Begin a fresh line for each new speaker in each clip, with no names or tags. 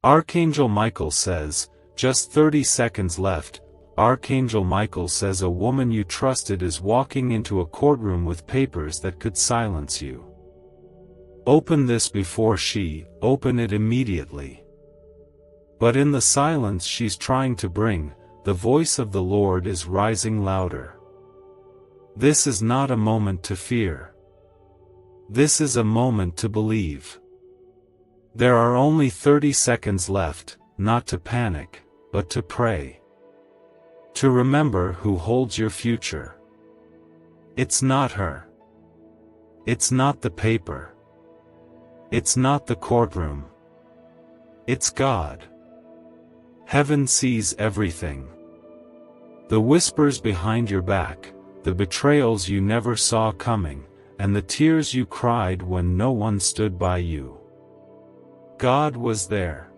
Archangel Michael says, just 30 seconds left. Archangel Michael says a woman you trusted is walking into a courtroom with papers that could silence you. Open this before open it immediately. But in the silence she's trying to bring, the voice of the Lord is rising louder. This is not a moment to fear. This is a moment to believe. There are only 30 seconds left, not to panic, but to pray. To remember who holds your future. It's not her. It's not the paper. It's not the courtroom. It's God. Heaven sees everything. The whispers behind your back, the betrayals you never saw coming, and the tears you cried when no one stood by you. God was there.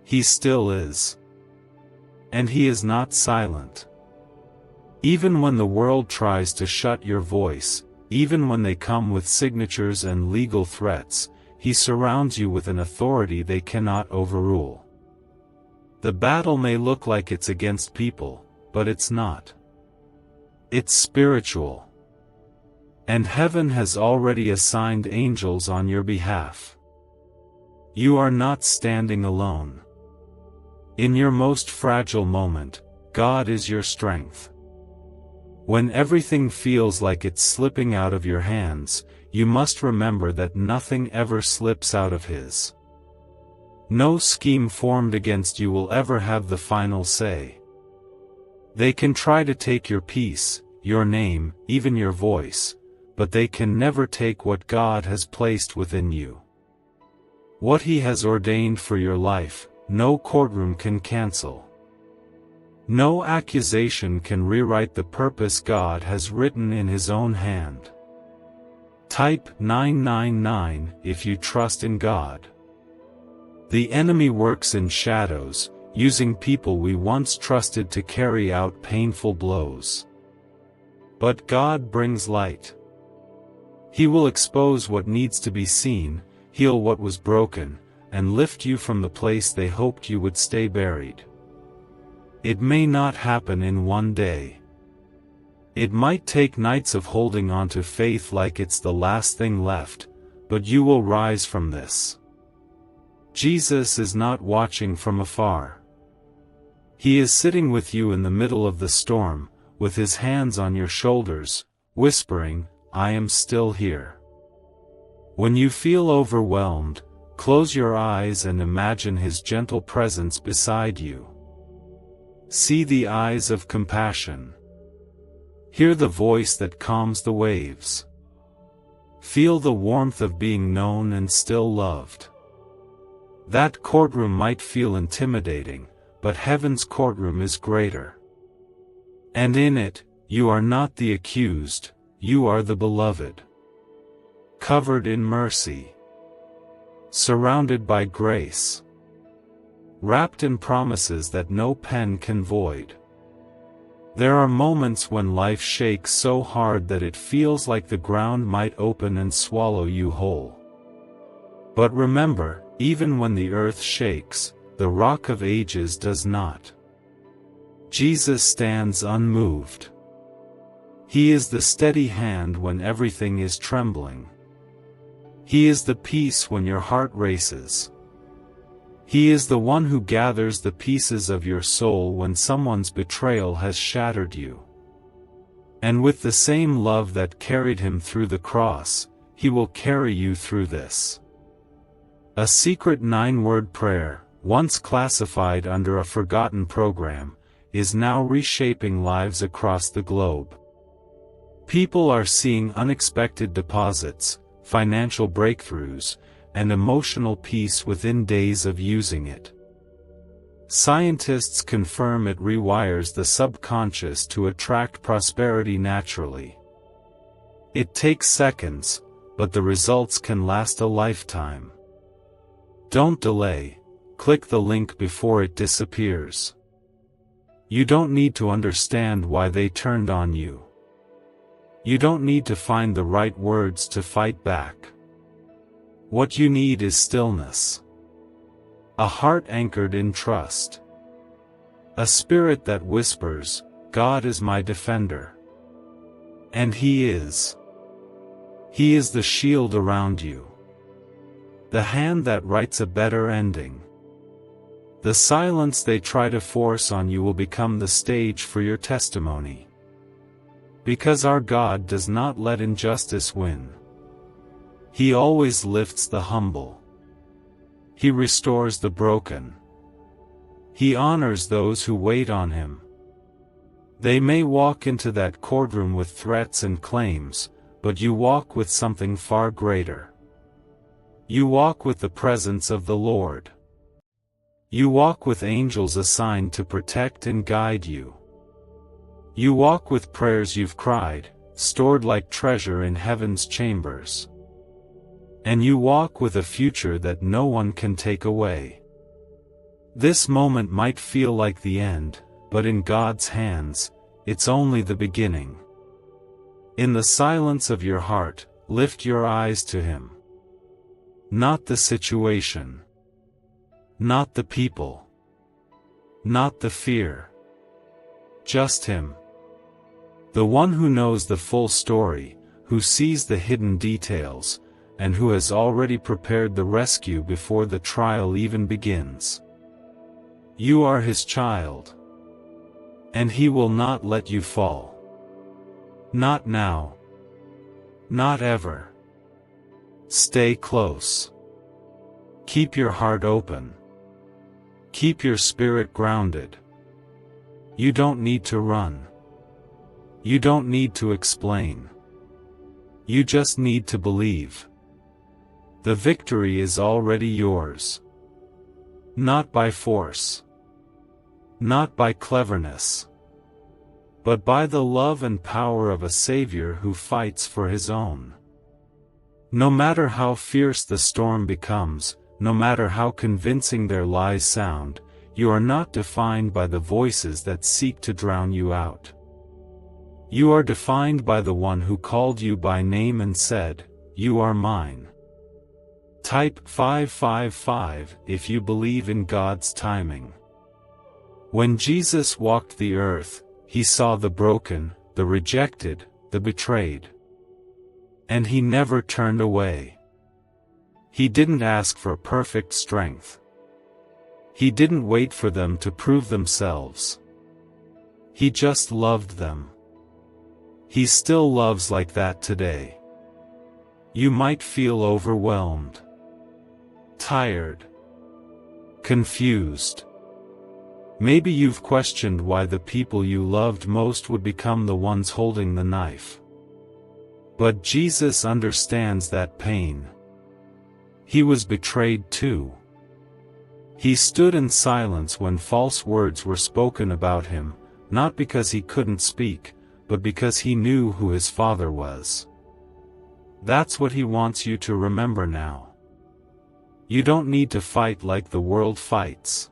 He still is. And He is not silent. Even when the world tries to shut your voice, even when they come with signatures and legal threats, He surrounds you with an authority they cannot overrule. The battle may look like it's against people, but it's not. It's spiritual. And heaven has already assigned angels on your behalf. You are not standing alone. In your most fragile moment, God is your strength. When everything feels like it's slipping out of your hands, you must remember that nothing ever slips out of His. No scheme formed against you will ever have the final say. They can try to take your peace, your name, even your voice, but they can never take what God has placed within you. What He has ordained for your life, no courtroom can cancel. No accusation can rewrite the purpose God has written in His own hand. Type 999 if you trust in God. The enemy works in shadows, using people we once trusted to carry out painful blows. But God brings light. He will expose what needs to be seen, heal what was broken, and lift you from the place they hoped you would stay buried. It may not happen in one day. It might take nights of holding on to faith like it's the last thing left, but you will rise from this. Jesus is not watching from afar. He is sitting with you in the middle of the storm, with His hands on your shoulders, whispering, "I am still here." When you feel overwhelmed, close your eyes and imagine His gentle presence beside you. See the eyes of compassion. Hear the voice that calms the waves. Feel the warmth of being known and still loved. That courtroom might feel intimidating, but heaven's courtroom is greater. And in it, you are not the accused, you are the beloved. Covered in mercy. Surrounded by grace. Wrapped in promises that no pen can void. There are moments when life shakes so hard that it feels like the ground might open and swallow you whole. But remember, even when the earth shakes, the Rock of Ages does not. Jesus stands unmoved. He is the steady hand when everything is trembling. He is the peace when your heart races. He is the one who gathers the pieces of your soul when someone's betrayal has shattered you. And with the same love that carried Him through the cross, He will carry you through this. A secret 9-word prayer, once classified under a forgotten program, is now reshaping lives across the globe. People are seeing unexpected deposits, financial breakthroughs, and emotional peace within days of using it. Scientists confirm it rewires the subconscious to attract prosperity naturally. It takes seconds, but the results can last a lifetime. Don't delay, click the link before it disappears. You don't need to understand why they turned on you. You don't need to find the right words to fight back. What you need is stillness. A heart anchored in trust. A spirit that whispers, God is my defender. And He is. He is the shield around you. The hand that writes a better ending. The silence they try to force on you will become the stage for your testimony. Because our God does not let injustice win. He always lifts the humble. He restores the broken. He honors those who wait on Him. They may walk into that courtroom with threats and claims, but you walk with something far greater. You walk with the presence of the Lord. You walk with angels assigned to protect and guide you. You walk with prayers you've cried, stored like treasure in heaven's chambers. And you walk with a future that no one can take away. This moment might feel like the end, but in God's hands, it's only the beginning. In the silence of your heart, lift your eyes to Him. Not the situation. Not the people. Not the fear. Just Him. The one who knows the full story, who sees the hidden details, and who has already prepared the rescue before the trial even begins. You are His child. And He will not let you fall. Not now. Not ever. Stay close. Keep your heart open. Keep your spirit grounded. You don't need to run. You don't need to explain. You just need to believe. The victory is already yours. Not by force. Not by cleverness. But by the love and power of a Savior who fights for His own. No matter how fierce the storm becomes, no matter how convincing their lies sound, you are not defined by the voices that seek to drown you out. You are defined by the one who called you by name and said, "You are mine." Type 555 if you believe in God's timing. When Jesus walked the earth, He saw the broken, the rejected, the betrayed. And He never turned away. He didn't ask for perfect strength. He didn't wait for them to prove themselves. He just loved them. He still loves like that today. You might feel overwhelmed, tired, confused. Maybe you've questioned why the people you loved most would become the ones holding the knife. But Jesus understands that pain. He was betrayed too. He stood in silence when false words were spoken about Him, not because He couldn't speak, but because He knew who His Father was. That's what He wants you to remember now. You don't need to fight like the world fights.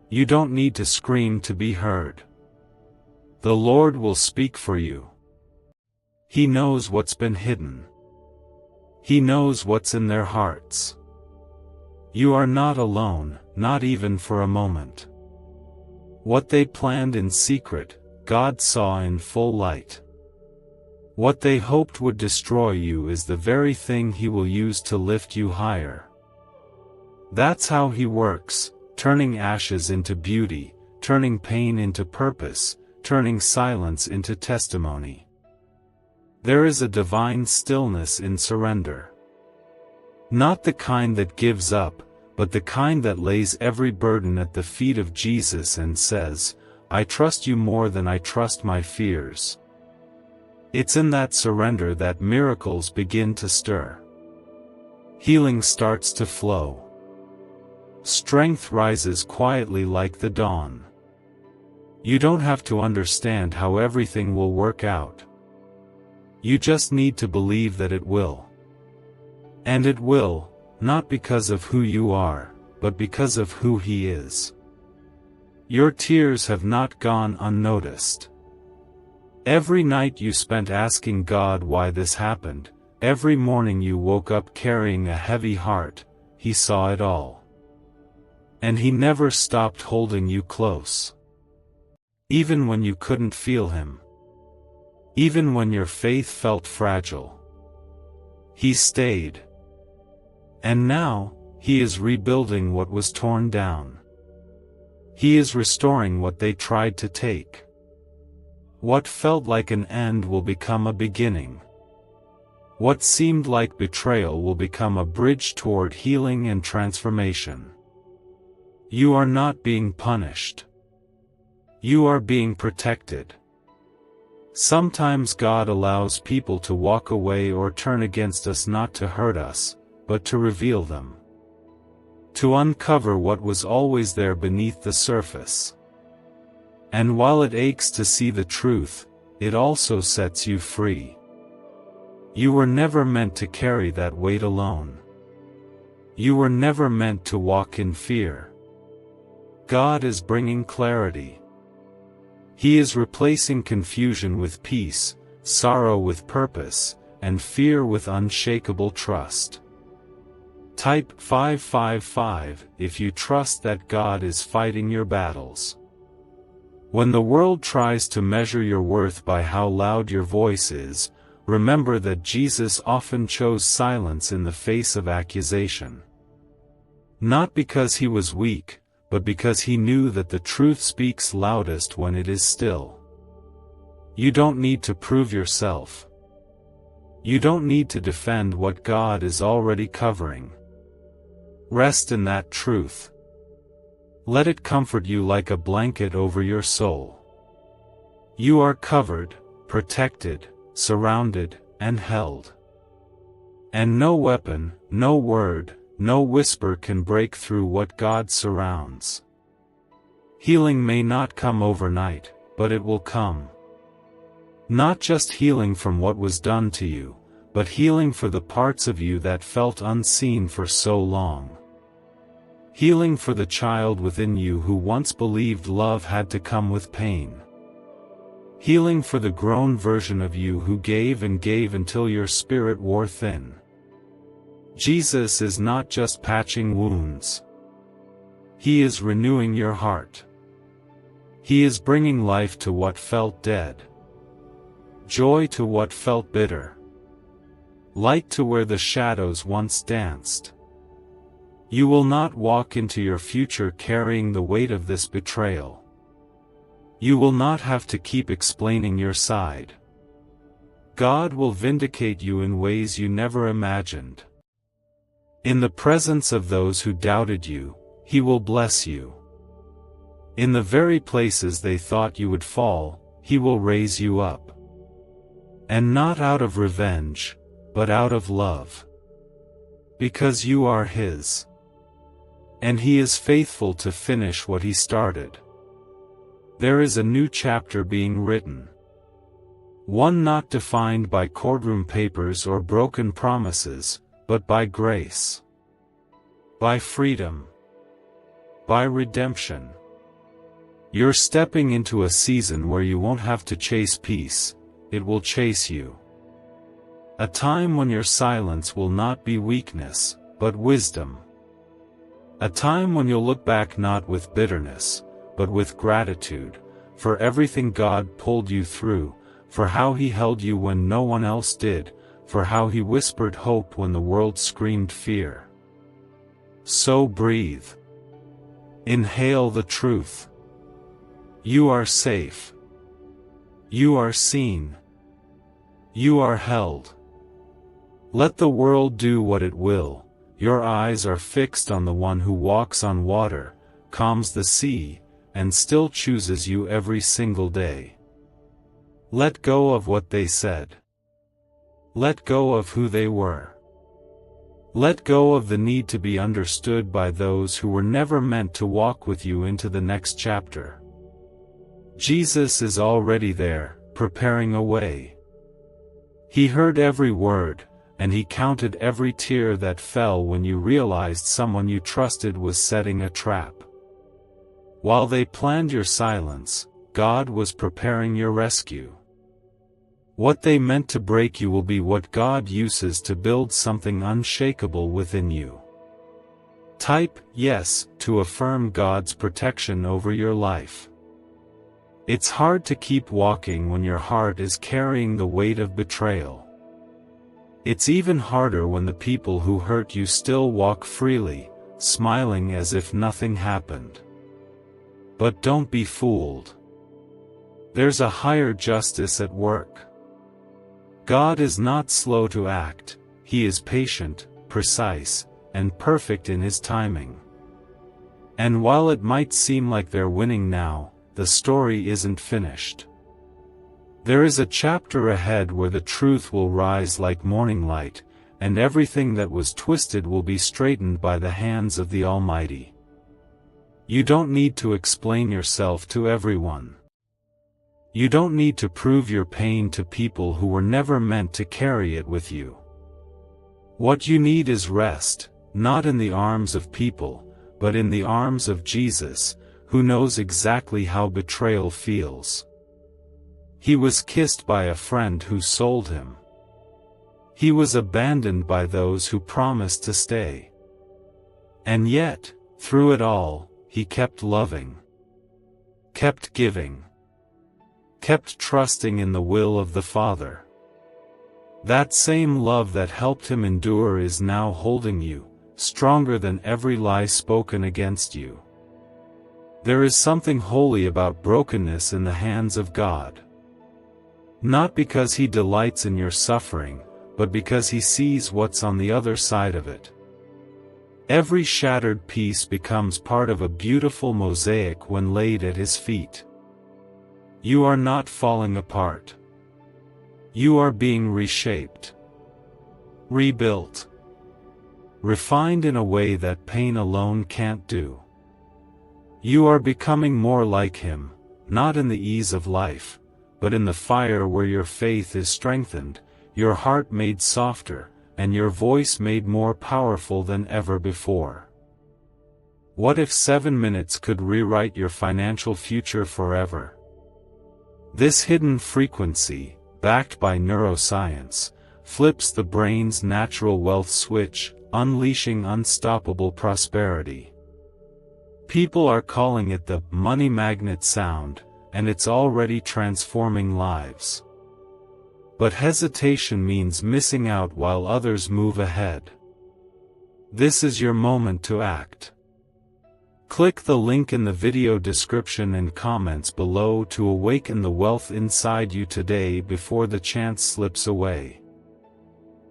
You don't need to scream to be heard. The Lord will speak for you. He knows what's been hidden. He knows what's in their hearts. You are not alone, not even for a moment. What they planned in secret, God saw in full light. What they hoped would destroy you is the very thing He will use to lift you higher. That's how He works, turning ashes into beauty, turning pain into purpose, turning silence into testimony. There is a divine stillness in surrender. Not the kind that gives up, but the kind that lays every burden at the feet of Jesus and says, "I trust you more than I trust my fears." It's in that surrender that miracles begin to stir. Healing starts to flow. Strength rises quietly like the dawn. You don't have to understand how everything will work out. You just need to believe that it will. And it will, not because of who you are, but because of who He is. Your tears have not gone unnoticed. Every night you spent asking God why this happened, every morning you woke up carrying a heavy heart, He saw it all. And He never stopped holding you close. Even when you couldn't feel Him. Even when your faith felt fragile. He stayed. And now, He is rebuilding what was torn down. He is restoring what they tried to take. What felt like an end will become a beginning. What seemed like betrayal will become a bridge toward healing and transformation. You are not being punished. You are being protected. Sometimes God allows people to walk away or turn against us not to hurt us, but to reveal them. To uncover what was always there beneath the surface. And while it aches to see the truth, it also sets you free. You were never meant to carry that weight alone. You were never meant to walk in fear. God is bringing clarity. He is replacing confusion with peace, sorrow with purpose, and fear with unshakable trust. Type 555 if you trust that God is fighting your battles. When the world tries to measure your worth by how loud your voice is, remember that Jesus often chose silence in the face of accusation. Not because He was weak, but because He knew that the truth speaks loudest when it is still. You don't need to prove yourself. You don't need to defend what God is already covering. Rest in that truth. Let it comfort you like a blanket over your soul. You are covered, protected, surrounded, and held. And no weapon, no word, no whisper can break through what God surrounds. Healing may not come overnight, but it will come. Not just healing from what was done to you, but healing for the parts of you that felt unseen for so long. Healing for the child within you who once believed love had to come with pain. Healing for the grown version of you who gave and gave until your spirit wore thin. Jesus is not just patching wounds. He is renewing your heart. He is bringing life to what felt dead. Joy to what felt bitter. Light to where the shadows once danced. You will not walk into your future carrying the weight of this betrayal. You will not have to keep explaining your side. God will vindicate you in ways you never imagined. In the presence of those who doubted you, He will bless you. In the very places they thought you would fall, He will raise you up. And not out of revenge, but out of love. Because you are His. And He is faithful to finish what He started. There is a new chapter being written. One not defined by courtroom papers or broken promises, but by grace. By freedom. By redemption. You're stepping into a season where you won't have to chase peace, it will chase you. A time when your silence will not be weakness, but wisdom. A time when you'll look back not with bitterness, but with gratitude, for everything God pulled you through, for how He held you when no one else did, for how He whispered hope when the world screamed fear. So breathe. Inhale the truth. You are safe. You are seen. You are held. Let the world do what it will, your eyes are fixed on the one who walks on water, calms the sea, and still chooses you every single day. Let go of what they said. Let go of who they were. Let go of the need to be understood by those who were never meant to walk with you into the next chapter. Jesus is already there, preparing a way. He heard every word, and He counted every tear that fell when you realized someone you trusted was setting a trap. While they planned your silence, God was preparing your rescue. What they meant to break you will be what God uses to build something unshakable within you. Type yes to affirm God's protection over your life. It's hard to keep walking when your heart is carrying the weight of betrayal. It's even harder when the people who hurt you still walk freely, smiling as if nothing happened. But don't be fooled. There's a higher justice at work. God is not slow to act, He is patient, precise, and perfect in His timing. And while it might seem like they're winning now, the story isn't finished. There is a chapter ahead where the truth will rise like morning light, and everything that was twisted will be straightened by the hands of the Almighty. You don't need to explain yourself to everyone. You don't need to prove your pain to people who were never meant to carry it with you. What you need is rest, not in the arms of people, but in the arms of Jesus, who knows exactly how betrayal feels. He was kissed by a friend who sold him. He was abandoned by those who promised to stay. And yet, through it all, he kept loving, kept giving, kept trusting in the will of the Father. That same love that helped him endure is now holding you, stronger than every lie spoken against you. There is something holy about brokenness in the hands of God. Not because He delights in your suffering, but because He sees what's on the other side of it. Every shattered piece becomes part of a beautiful mosaic when laid at His feet. You are not falling apart. You are being reshaped, rebuilt, refined in a way that pain alone can't do. You are becoming more like Him, not in the ease of life, but in the fire where your faith is strengthened, your heart made softer, and your voice made more powerful than ever before. What if 7 minutes could rewrite your financial future forever? This hidden frequency, backed by neuroscience, flips the brain's natural wealth switch, unleashing unstoppable prosperity. People are calling it the money magnet sound, and it's already transforming lives. But hesitation means missing out while others move ahead. This is your moment to act. Click the link in the video description and comments below to awaken the wealth inside you today before the chance slips away.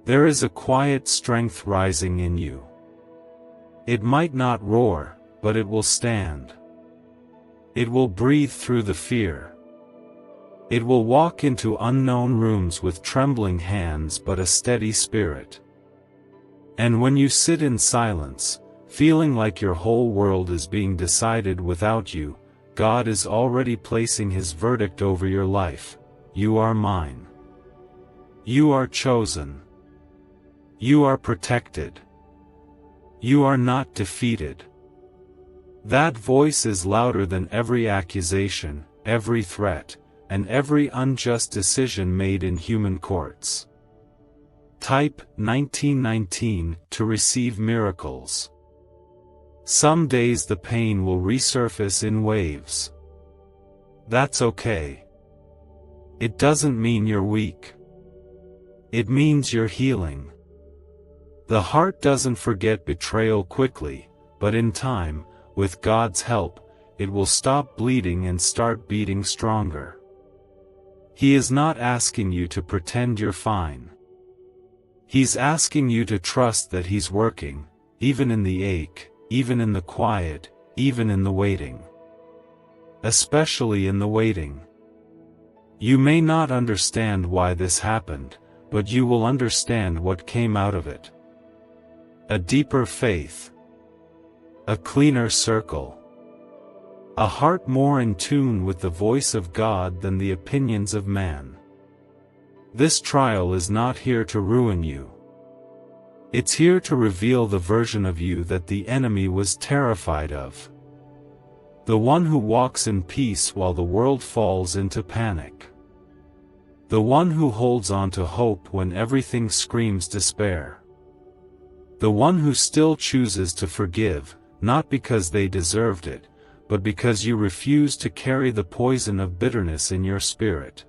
There is a quiet strength rising in you. It might not roar, but it will stand. It will breathe through the fear. It will walk into unknown rooms with trembling hands but a steady spirit. And when you sit in silence, feeling like your whole world is being decided without you, God is already placing His verdict over your life. You are mine. You are chosen. You are protected. You are not defeated. That voice is louder than every accusation, every threat, and every unjust decision made in human courts. Type 1919 to receive miracles. Some days the pain will resurface in waves. That's okay. It doesn't mean you're weak. It means you're healing. The heart doesn't forget betrayal quickly, but in time, with God's help, it will stop bleeding and start beating stronger. He is not asking you to pretend you're fine. He's asking you to trust that He's working, even in the ache, even in the quiet, even in the waiting. Especially in the waiting. You may not understand why this happened, but you will understand what came out of it. A deeper faith. A cleaner circle. A heart more in tune with the voice of God than the opinions of man. This trial is not here to ruin you. It's here to reveal the version of you that the enemy was terrified of. The one who walks in peace while the world falls into panic. The one who holds on to hope when everything screams despair. The one who still chooses to forgive, not because they deserved it, but because you refuse to carry the poison of bitterness in your spirit.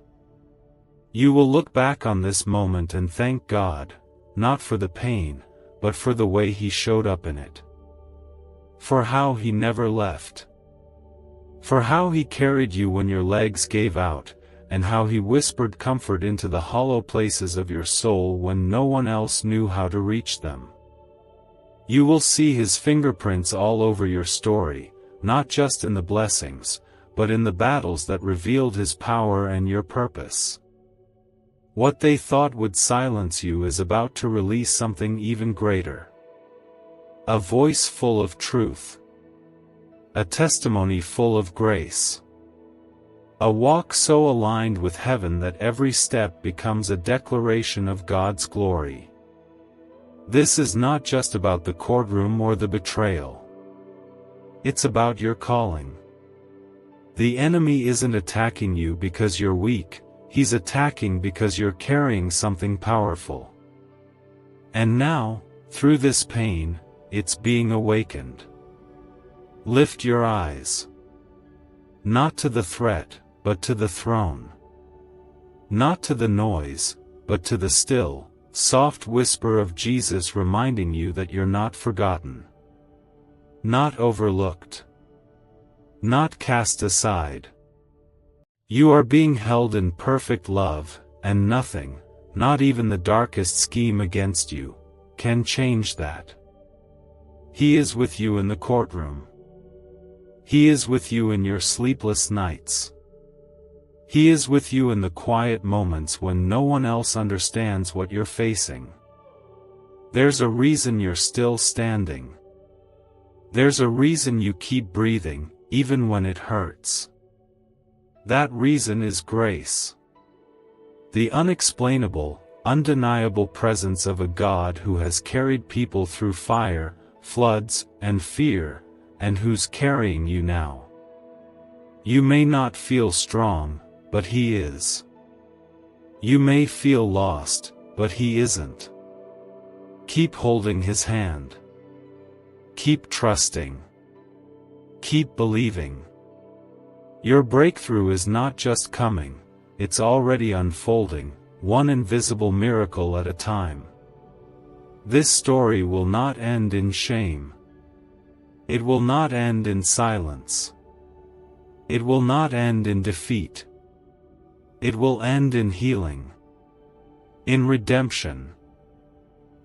You will look back on this moment and thank God, not for the pain, but for the way He showed up in it. For how He never left. For how He carried you when your legs gave out, and how He whispered comfort into the hollow places of your soul when no one else knew how to reach them. You will see His fingerprints all over your story, not just in the blessings, but in the battles that revealed His power and your purpose. What they thought would silence you is about to release something even greater. A voice full of truth. A testimony full of grace. A walk so aligned with heaven that every step becomes a declaration of God's glory. This is not just about the courtroom or the betrayal. It's about your calling. The enemy isn't attacking you because you're weak, he's attacking because you're carrying something powerful. And now, through this pain, it's being awakened. Lift your eyes. Not to the threat, but to the throne. Not to the noise, but to the still, soft whisper of Jesus reminding you that you're not forgotten. Not overlooked. Not cast aside. You are being held in perfect love, and nothing, not even the darkest scheme against you, can change that. He is with you in the courtroom. He is with you in your sleepless nights. He is with you in the quiet moments when no one else understands what you're facing. There's a reason you're still standing. There's a reason you keep breathing, even when it hurts. That reason is grace. The unexplainable, undeniable presence of a God who has carried people through fire, floods, and fear, and who's carrying you now. You may not feel strong, but He is. You may feel lost, but He isn't. Keep holding His hand. Keep trusting. Keep believing. Your breakthrough is not just coming, it's already unfolding, one invisible miracle at a time. This story will not end in shame. It will not end in silence. It will not end in defeat. It will end in healing. In redemption.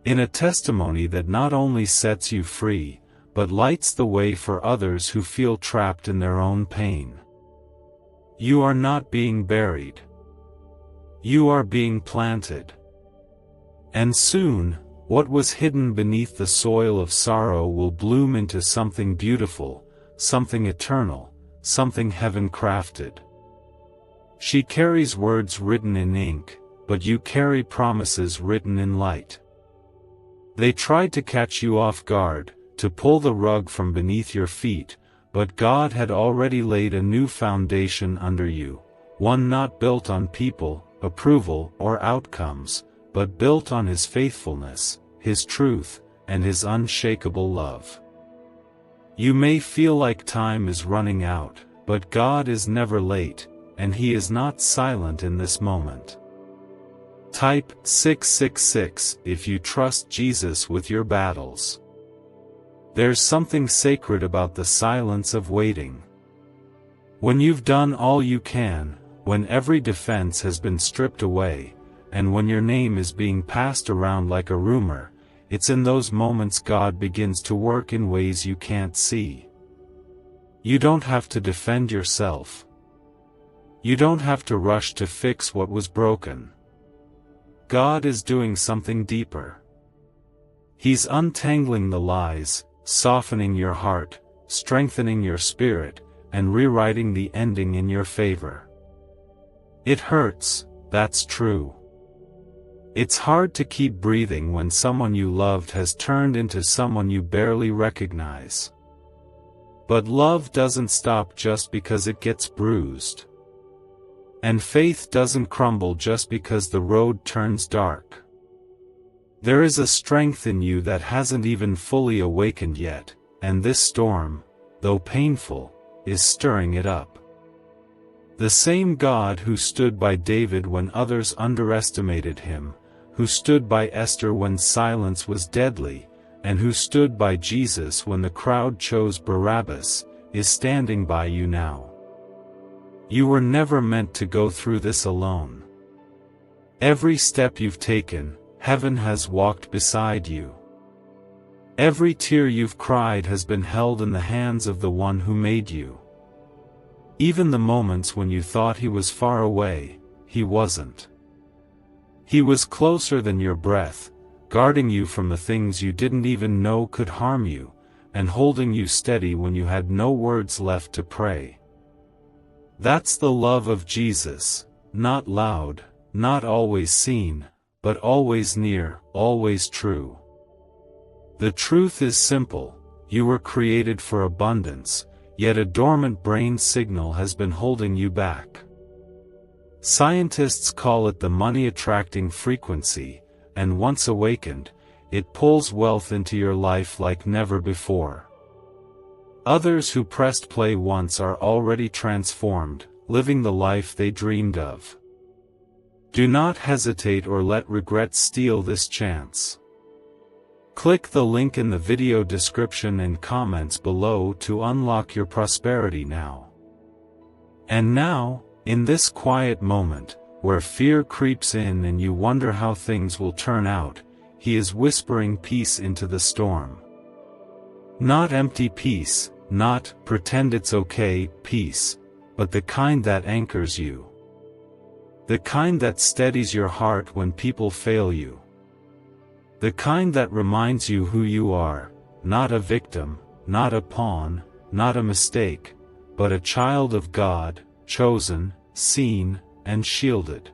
In a testimony that not only sets you free, but lights the way for others who feel trapped in their own pain. You are not being buried. You are being planted. And soon, what was hidden beneath the soil of sorrow will bloom into something beautiful, something eternal, something heaven-crafted. She carries words written in ink, but you carry promises written in light. They tried to catch you off guard, to pull the rug from beneath your feet, but God had already laid a new foundation under you, one not built on people, approval, or outcomes, but built on His faithfulness, His truth, and His unshakable love. You may feel like time is running out, but God is never late, and He is not silent in this moment. Type 666 if you trust Jesus with your battles. There's something sacred about the silence of waiting. When you've done all you can, when every defense has been stripped away, and when your name is being passed around like a rumor, it's in those moments God begins to work in ways you can't see. You don't have to defend yourself. You don't have to rush to fix what was broken. God is doing something deeper. He's untangling the lies, softening your heart, strengthening your spirit, and rewriting the ending in your favor. It hurts, that's true. It's hard to keep breathing when someone you loved has turned into someone you barely recognize. But love doesn't stop just because it gets bruised. And faith doesn't crumble just because the road turns dark. There is a strength in you that hasn't even fully awakened yet, and this storm, though painful, is stirring it up. The same God who stood by David when others underestimated him, who stood by Esther when silence was deadly, and who stood by Jesus when the crowd chose Barabbas, is standing by you now. You were never meant to go through this alone. Every step you've taken, heaven has walked beside you. Every tear you've cried has been held in the hands of the one who made you. Even the moments when you thought he was far away, he wasn't. He was closer than your breath, guarding you from the things you didn't even know could harm you, and holding you steady when you had no words left to pray. That's the love of Jesus, not loud, not always seen, but always near, always true. The truth is simple: you were created for abundance, yet a dormant brain signal has been holding you back. Scientists call it the money-attracting frequency, and once awakened, it pulls wealth into your life like never before. Others who pressed play once are already transformed, living the life they dreamed of. Do not hesitate or let regret steal this chance. Click the link in the video description and comments below to unlock your prosperity now. And now, in this quiet moment, where fear creeps in and you wonder how things will turn out, he is whispering peace into the storm. Not empty peace, not pretend it's okay peace, but the kind that anchors you. The kind that steadies your heart when people fail you. The kind that reminds you who you are, not a victim, not a pawn, not a mistake, but a child of God, chosen, seen, and shielded.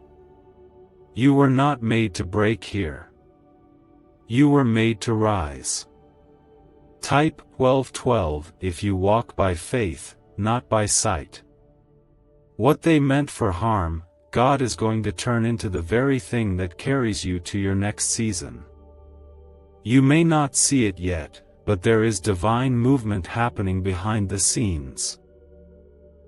You were not made to break here. You were made to rise. Type 1212 if you walk by faith, not by sight. What they meant for harm, God is going to turn into the very thing that carries you to your next season. You may not see it yet, but there is divine movement happening behind the scenes.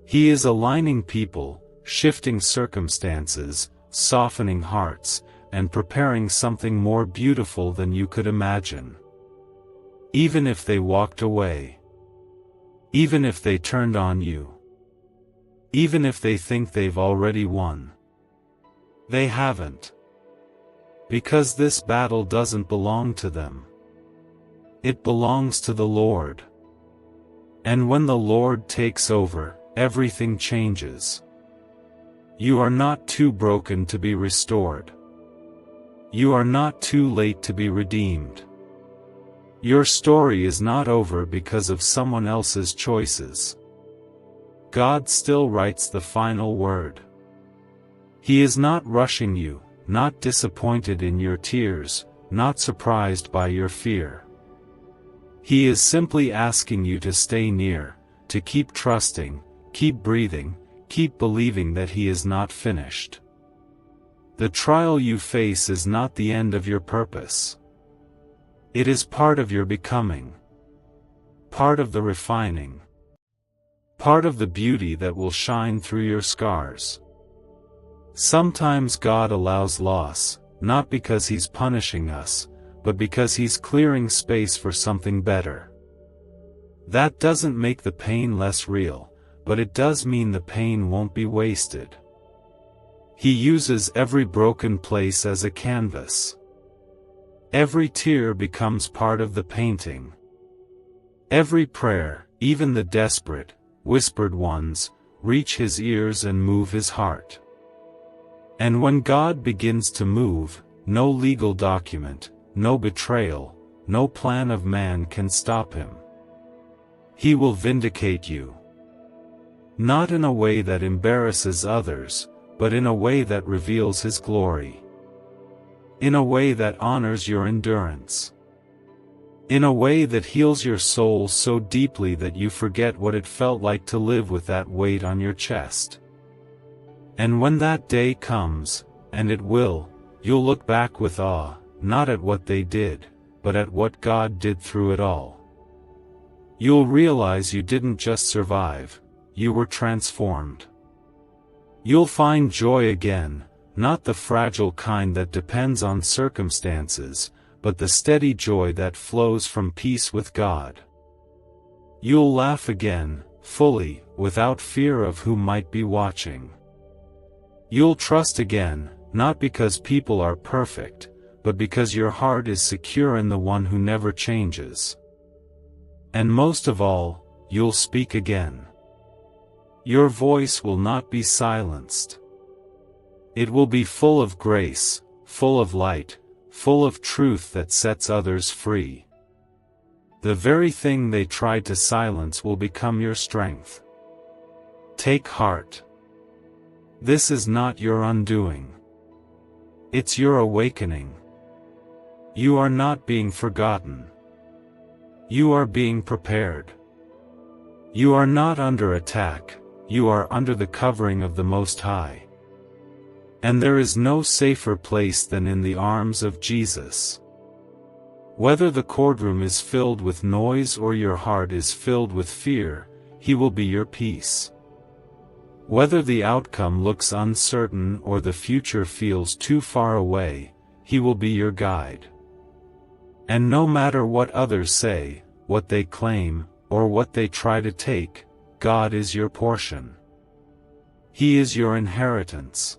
He is aligning people, shifting circumstances, softening hearts, and preparing something more beautiful than you could imagine. Even if they walked away. Even if they turned on you. Even if they think they've already won. They haven't. Because this battle doesn't belong to them. It belongs to the Lord. And when the Lord takes over, everything changes. You are not too broken to be restored. You are not too late to be redeemed. Your story is not over because of someone else's choices. God still writes the final word. He is not rushing you, not disappointed in your tears, not surprised by your fear. He is simply asking you to stay near, to keep trusting, keep breathing, keep believing that He is not finished. The trial you face is not the end of your purpose. It is part of your becoming. Part of the refining. Part of the beauty that will shine through your scars. Sometimes God allows loss, not because He's punishing us, but because He's clearing space for something better. That doesn't make the pain less real, but it does mean the pain won't be wasted. He uses every broken place as a canvas. Every tear becomes part of the painting. Every prayer, even the desperate, whispered ones, reach His ears and move His heart. And when God begins to move, no legal document, no betrayal, no plan of man can stop Him. He will vindicate you. Not in a way that embarrasses others, but in a way that reveals His glory. In a way that honors your endurance. In a way that heals your soul so deeply that you forget what it felt like to live with that weight on your chest. And when that day comes, and it will, you'll look back with awe, not at what they did, but at what God did through it all. You'll realize you didn't just survive, you were transformed. You'll find joy again, not the fragile kind that depends on circumstances, but the steady joy that flows from peace with God. You'll laugh again, fully, without fear of who might be watching. You'll trust again, not because people are perfect, but because your heart is secure in the one who never changes. And most of all, you'll speak again. Your voice will not be silenced. It will be full of grace, full of light, full of truth that sets others free. The very thing they tried to silence will become your strength. Take heart. This is not your undoing. It's your awakening. You are not being forgotten. You are being prepared. You are not under attack, you are under the covering of the Most High. And there is no safer place than in the arms of Jesus. Whether the courtroom is filled with noise or your heart is filled with fear, He will be your peace. Whether the outcome looks uncertain or the future feels too far away, He will be your guide. And no matter what others say, what they claim, or what they try to take, God is your portion. He is your inheritance.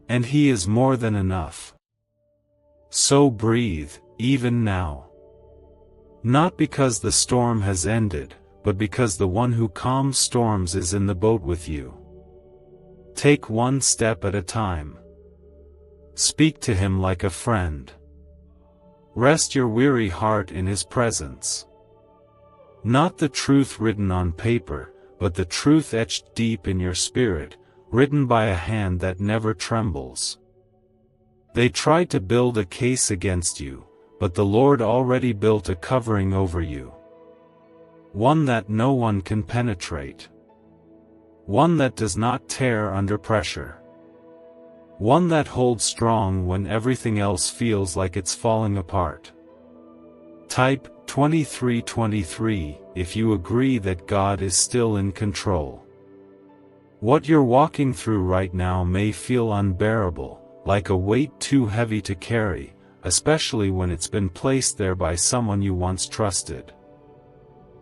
And He is more than enough. So breathe, even now. Not because the storm has ended, but because the one who calms storms is in the boat with you. Take one step at a time. Speak to Him like a friend. Rest your weary heart in His presence. Not the truth written on paper, but the truth etched deep in your spirit, written by a hand that never trembles. They tried to build a case against you, but the Lord already built a covering over you. One that no one can penetrate. One that does not tear under pressure. One that holds strong when everything else feels like it's falling apart. Type 2323 if you agree that God is still in control. What you're walking through right now may feel unbearable, like a weight too heavy to carry, especially when it's been placed there by someone you once trusted.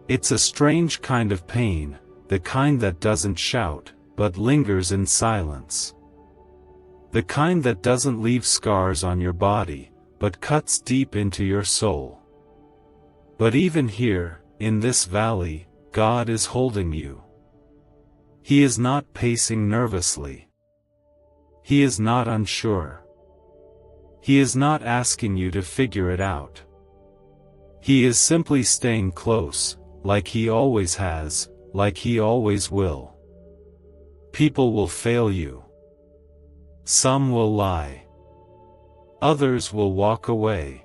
It's a strange kind of pain, the kind that doesn't shout, but lingers in silence. The kind that doesn't leave scars on your body, but cuts deep into your soul. But even here, in this valley, God is holding you. He is not pacing nervously. He is not unsure. He is not asking you to figure it out. He is simply staying close, like He always has, like He always will. People will fail you. Some will lie. Others will walk away.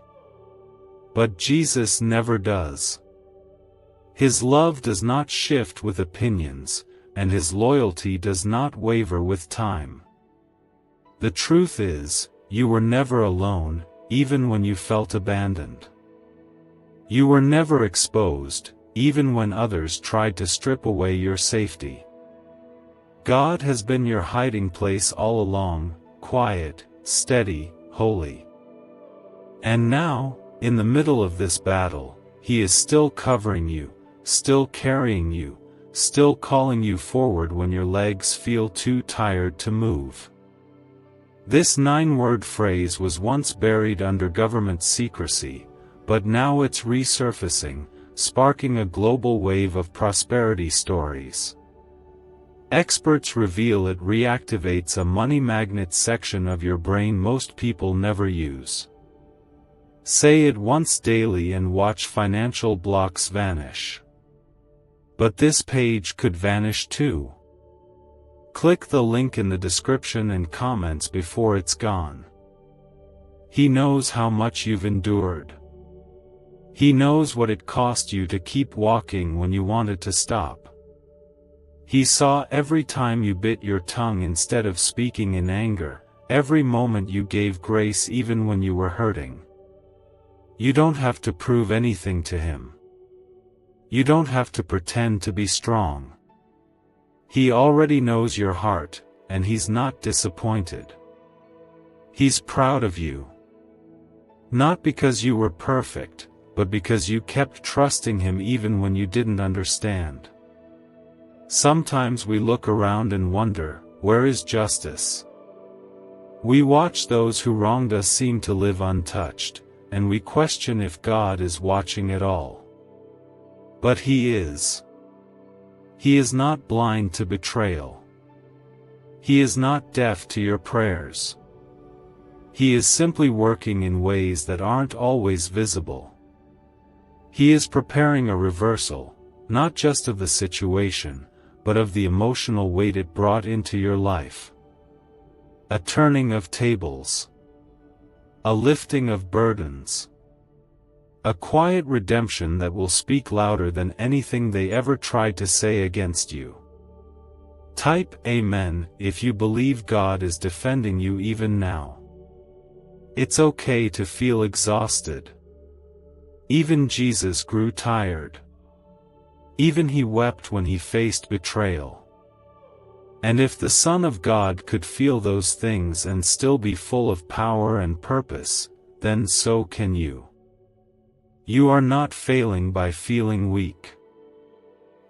But Jesus never does. His love does not shift with opinions, and His loyalty does not waver with time. The truth is, you were never alone, even when you felt abandoned. You were never exposed, even when others tried to strip away your safety. God has been your hiding place all along, quiet, steady, holy. And now, in the middle of this battle, He is still covering you, still carrying you, still calling you forward when your legs feel too tired to move. This 9-word phrase was once buried under government secrecy, but now it's resurfacing, sparking a global wave of prosperity stories. Experts reveal it reactivates a money magnet section of your brain most people never use. Say it once daily and watch financial blocks vanish. But this page could vanish too. Click the link in the description and comments before it's gone. He knows how much you've endured. He knows what it cost you to keep walking when you wanted to stop. He saw every time you bit your tongue instead of speaking in anger, Every moment you gave grace even when you were hurting. You don't have to prove anything to him. You don't have to pretend to be strong. He already knows your heart, and he's not disappointed. He's proud of you. Not because you were perfect, but because you kept trusting him even when you didn't understand. Sometimes we look around and wonder, where is justice? We watch those who wronged us seem to live untouched, and we question if God is watching at all. But he is. He is not blind to betrayal. He is not deaf to your prayers. He is simply working in ways that aren't always visible. He is preparing a reversal, not just of the situation, but of the emotional weight it brought into your life. A turning of tables. A lifting of burdens. A quiet redemption that will speak louder than anything they ever tried to say against you. Type Amen if you believe God is defending you even now. It's okay to feel exhausted. Even Jesus grew tired. Even he wept when he faced betrayal. And if the Son of God could feel those things and still be full of power and purpose, then so can you. You are not failing by feeling weak.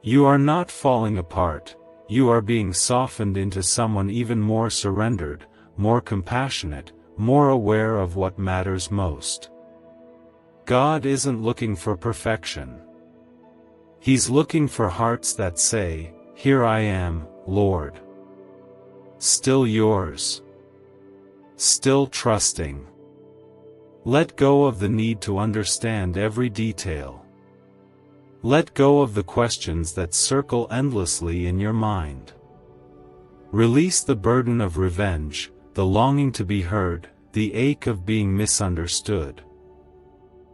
You are not falling apart, you are being softened into someone even more surrendered, more compassionate, more aware of what matters most. God isn't looking for perfection. He's looking for hearts that say, "Here I am, Lord." Still yours. Still trusting. Let go of the need to understand every detail. Let go of the questions that circle endlessly in your mind. Release the burden of revenge, the longing to be heard, the ache of being misunderstood.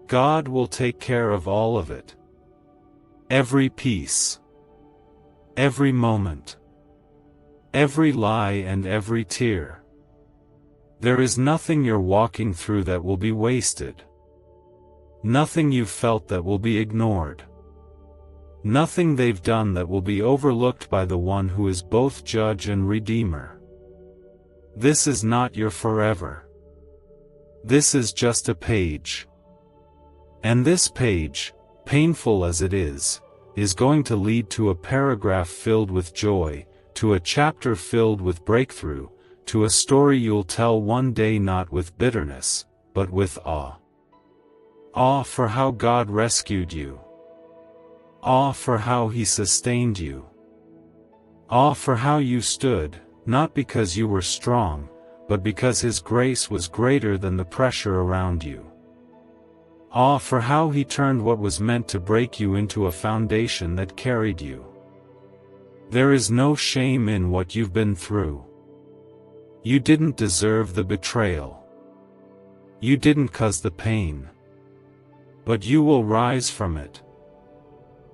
God will take care of all of it. Every piece. Every moment. Every lie and every tear. There is nothing you're walking through that will be wasted. Nothing you've felt that will be ignored. Nothing they've done that will be overlooked by the one who is both judge and redeemer. This is not your forever. This is just a page. And this page, painful as it is going to lead to a paragraph filled with joy, to a chapter filled with breakthrough, to a story you'll tell one day not with bitterness, but with awe. Awe for how God rescued you. Awe for how he sustained you. Awe for how you stood, not because you were strong, but because his grace was greater than the pressure around you. Awe for how he turned what was meant to break you into a foundation that carried you. There is no shame in what you've been through. You didn't deserve the betrayal. You didn't cause the pain. But you will rise from it.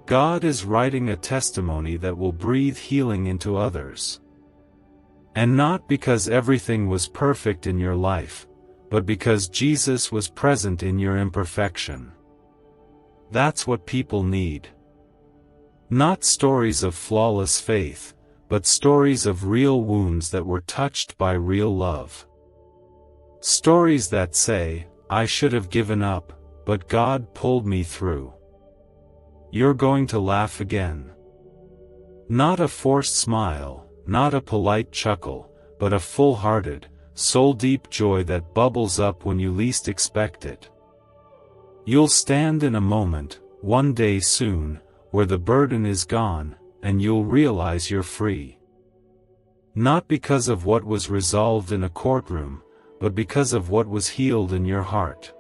God is writing a testimony that will breathe healing into others. And not because everything was perfect in your life, but because Jesus was present in your imperfection. That's what people need. Not stories of flawless faith, but stories of real wounds that were touched by real love. Stories that say, "I should have given up, but God pulled me through." You're going to laugh again. Not a forced smile, not a polite chuckle, but a full-hearted, soul-deep joy that bubbles up when you least expect it. You'll stand in a moment, one day soon, where the burden is gone, and you'll realize you're free. Not because of what was resolved in a courtroom, but because of what was healed in your heart.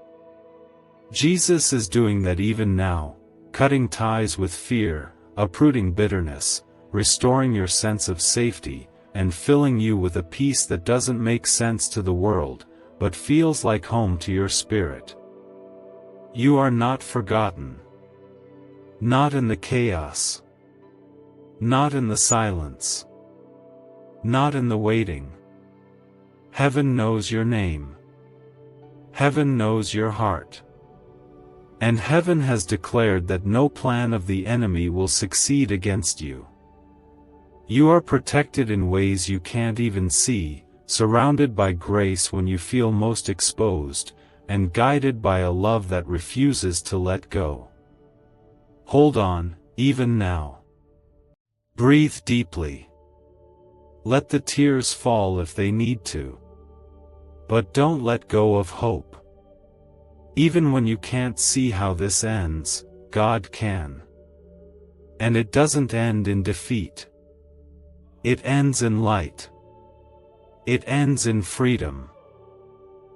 Jesus is doing that even now, cutting ties with fear, uprooting bitterness, restoring your sense of safety, and filling you with a peace that doesn't make sense to the world, but feels like home to your spirit. You are not forgotten. Not in the chaos. Not in the silence. Not in the waiting. Heaven knows your name. Heaven knows your heart. And heaven has declared that no plan of the enemy will succeed against you. You are protected in ways you can't even see, surrounded by grace when you feel most exposed, and guided by a love that refuses to let go. Hold on, even now. Breathe deeply. Let the tears fall if they need to. But don't let go of hope. Even when you can't see how this ends, God can. And it doesn't end in defeat. It ends in light. It ends in freedom.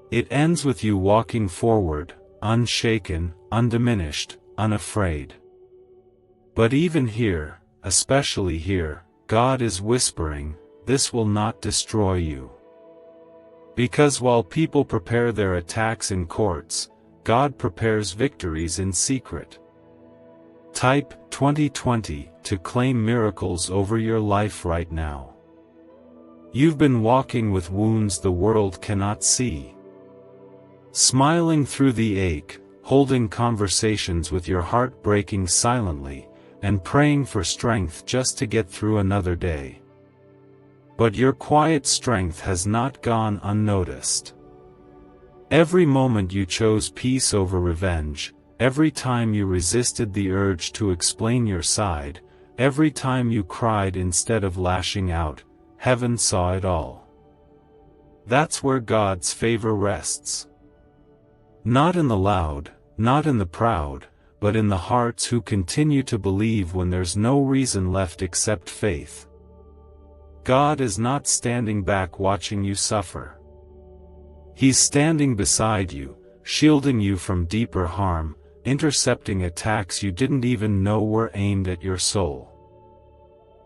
It ends with you walking forward, unshaken, undiminished, unafraid. But even here, especially here, God is whispering, this will not destroy you. Because while people prepare their attacks in courts, God prepares victories in secret. Type 2020 to claim miracles over your life right now. You've been walking with wounds the world cannot see. Smiling through the ache, holding conversations with your heart breaking silently, and praying for strength just to get through another day. But your quiet strength has not gone unnoticed. Every moment you chose peace over revenge, every time you resisted the urge to explain your side, every time you cried instead of lashing out, heaven saw it all. That's where God's favor rests. Not in the loud, not in the proud, but in the hearts who continue to believe when there's no reason left except faith. God is not standing back watching you suffer. He's standing beside you, shielding you from deeper harm, intercepting attacks you didn't even know were aimed at your soul.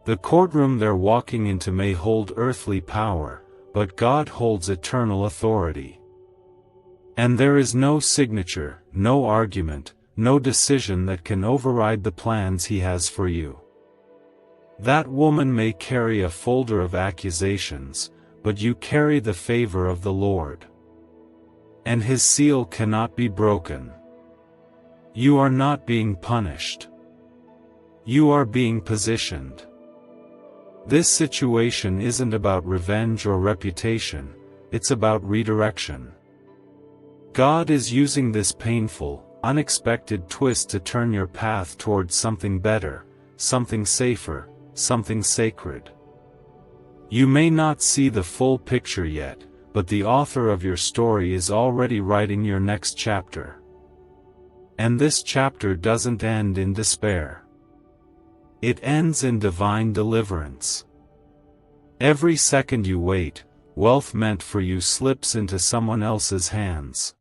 The courtroom they're walking into may hold earthly power, but God holds eternal authority. And there is no signature, no argument, no decision that can override the plans He has for you. That woman may carry a folder of accusations, but you carry the favor of the Lord. And His seal cannot be broken. You are not being punished. You are being positioned. This situation isn't about revenge or reputation, it's about redirection. God is using this painful, unexpected twist to turn your path towards something better, something safer, something sacred. You may not see the full picture yet, but the author of your story is already writing your next chapter. And this chapter doesn't end in despair. It ends in divine deliverance. Every second you wait, wealth meant for you slips into someone else's hands.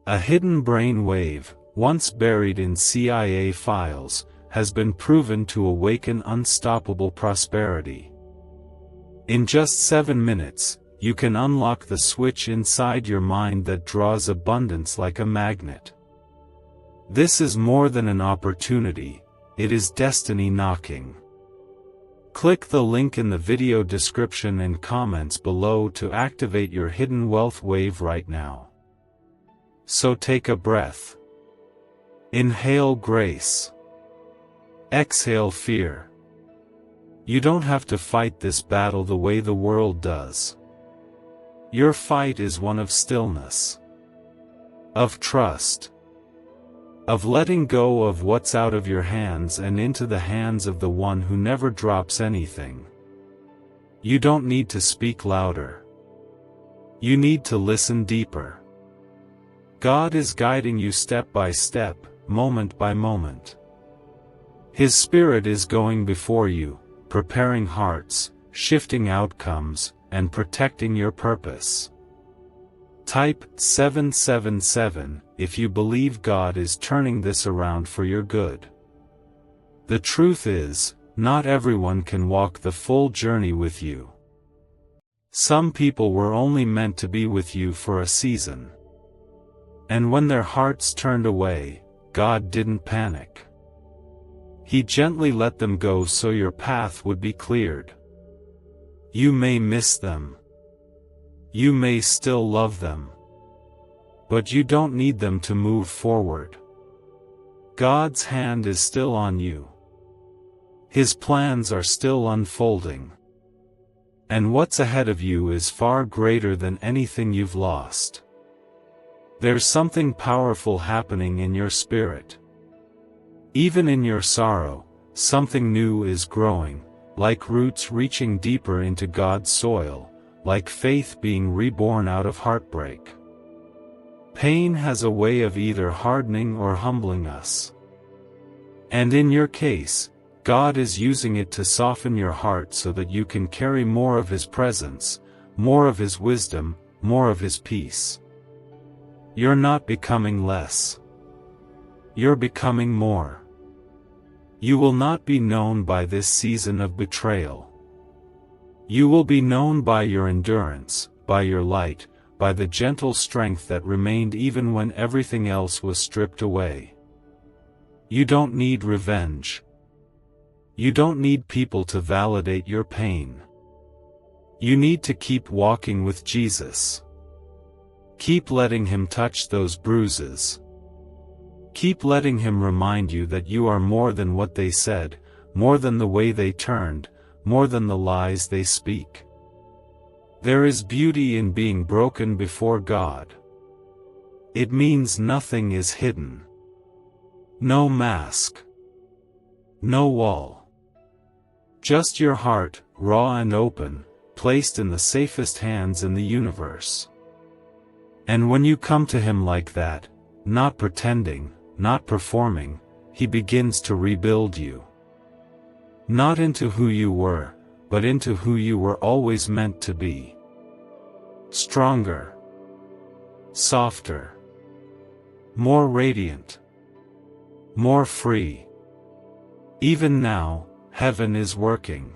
A hidden brain wave, once buried in CIA files, has been proven to awaken unstoppable prosperity. In just 7 minutes, you can unlock the switch inside your mind that draws abundance like a magnet. This is more than an opportunity, it is destiny knocking. Click the link in the video description and comments below to activate your hidden wealth wave right now. So take a breath. Inhale grace. Exhale fear. You don't have to fight this battle the way the world does. Your fight is one of stillness, of trust, of letting go of what's out of your hands and into the hands of the one who never drops anything. You don't need to speak louder. You need to listen deeper. God is guiding you step by step, moment by moment. His Spirit is going before you, preparing hearts, shifting outcomes, and protecting your purpose. Type 777 if you believe God is turning this around for your good. The truth is, not everyone can walk the full journey with you. Some people were only meant to be with you for a season. And when their hearts turned away, God didn't panic. He gently let them go so your path would be cleared. You may miss them. You may still love them. But you don't need them to move forward. God's hand is still on you. His plans are still unfolding. And what's ahead of you is far greater than anything you've lost. There's something powerful happening in your spirit. Even in your sorrow, something new is growing, like roots reaching deeper into God's soil, like faith being reborn out of heartbreak. Pain has a way of either hardening or humbling us. And in your case, God is using it to soften your heart so that you can carry more of His presence, more of His wisdom, more of His peace. You're not becoming less. You're becoming more. You will not be known by this season of betrayal. You will be known by your endurance, by your light, by the gentle strength that remained even when everything else was stripped away. You don't need revenge. You don't need people to validate your pain. You need to keep walking with Jesus. Keep letting Him touch those bruises. Keep letting Him remind you that you are more than what they said, more than the way they turned, more than the lies they speak. There is beauty in being broken before God. It means nothing is hidden. No mask. No wall. Just your heart, raw and open, placed in the safest hands in the universe. And when you come to Him like that, not pretending, not performing, He begins to rebuild you. Not into who you were, but into who you were always meant to be. Stronger. Softer. More radiant. More free. Even now, Heaven is working.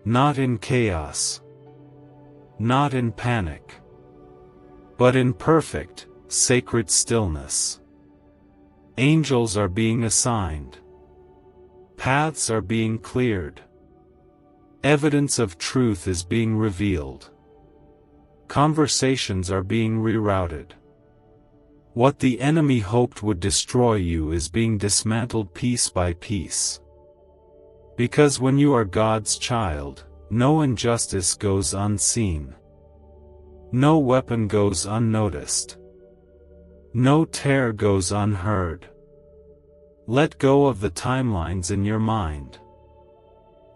Not in chaos. Not in panic. But in perfect, sacred stillness. Angels are being assigned. Paths are being cleared. Evidence of truth is being revealed. Conversations are being rerouted. What the enemy hoped would destroy you is being dismantled piece by piece. Because when you are God's child, no injustice goes unseen. No weapon goes unnoticed. No tear goes unheard. Let go of the timelines in your mind.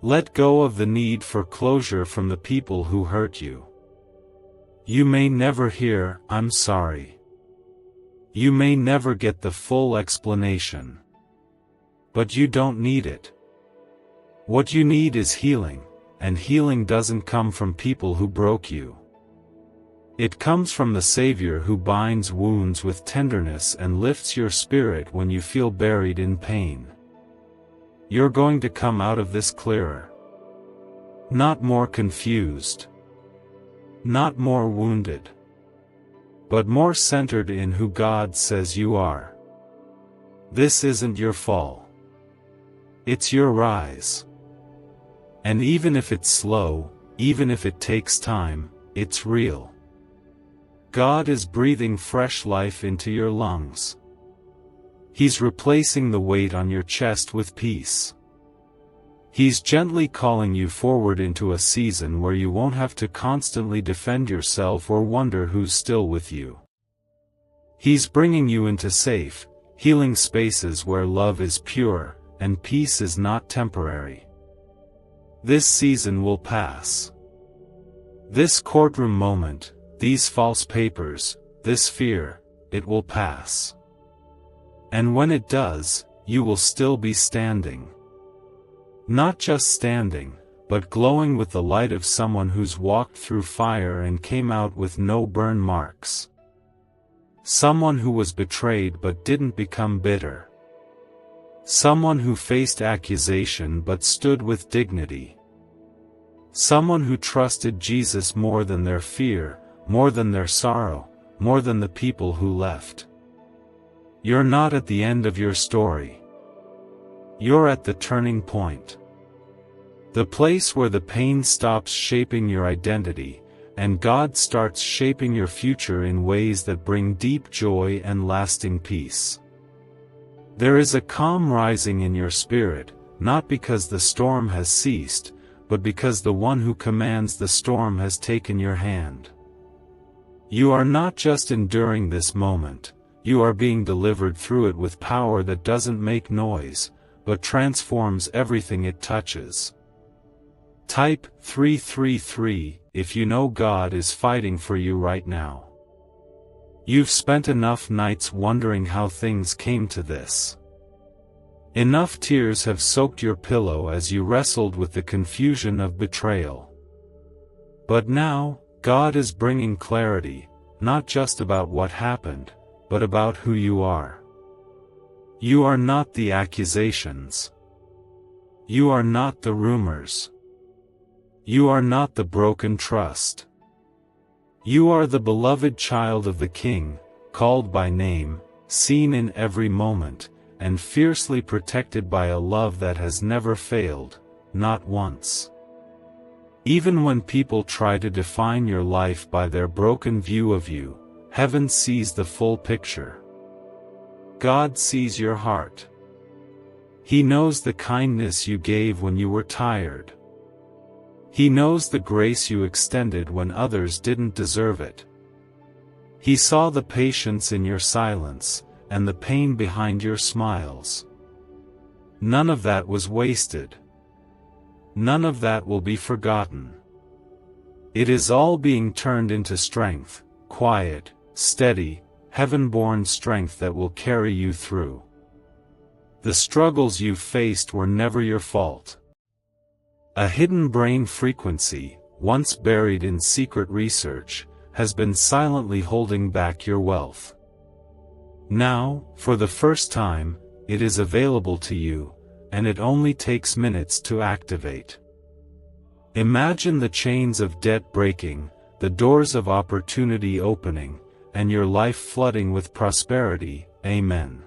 Let go of the need for closure from the people who hurt you. You may never hear, "I'm sorry." You may never get the full explanation. But you don't need it. What you need is healing, and healing doesn't come from people who broke you. It comes from the Savior who binds wounds with tenderness and lifts your spirit when you feel buried in pain. You're going to come out of this clearer. Not more confused. Not more wounded. But more centered in who God says you are. This isn't your fall. It's your rise. And even if it's slow, even if it takes time, it's real. God is breathing fresh life into your lungs. He's replacing the weight on your chest with peace. He's gently calling you forward into a season where you won't have to constantly defend yourself or wonder who's still with you. He's bringing you into safe, healing spaces where love is pure, and peace is not temporary. This season will pass. This courtroom moment, these false papers, this fear, it will pass. And when it does, you will still be standing. Not just standing, but glowing with the light of someone who's walked through fire and came out with no burn marks. Someone who was betrayed but didn't become bitter. Someone who faced accusation but stood with dignity. Someone who trusted Jesus more than their fear, more than their sorrow, more than the people who left. You're not at the end of your story. You're at the turning point. The place where the pain stops shaping your identity, and God starts shaping your future in ways that bring deep joy and lasting peace. There is a calm rising in your spirit, not because the storm has ceased, but because the one who commands the storm has taken your hand. You are not just enduring this moment, you are being delivered through it with power that doesn't make noise, but transforms everything it touches. Type 333 if you know God is fighting for you right now. You've spent enough nights wondering how things came to this. Enough tears have soaked your pillow as you wrestled with the confusion of betrayal. But now, God is bringing clarity, not just about what happened, but about who you are. You are not the accusations. You are not the rumors. You are not the broken trust. You are the beloved child of the King, called by name, seen in every moment, and fiercely protected by a love that has never failed, not once. Even when people try to define your life by their broken view of you, heaven sees the full picture. God sees your heart. He knows the kindness you gave when you were tired. He knows the grace you extended when others didn't deserve it. He saw the patience in your silence, and the pain behind your smiles. None of that was wasted. None of that will be forgotten. It is all being turned into strength, quiet, steady, heaven-born strength that will carry you through. The struggles you faced were never your fault. A hidden brain frequency, once buried in secret research, has been silently holding back your wealth. Now, for the first time, it is available to you, and it only takes minutes to activate. Imagine the chains of debt breaking, the doors of opportunity opening, and your life flooding with prosperity. Amen.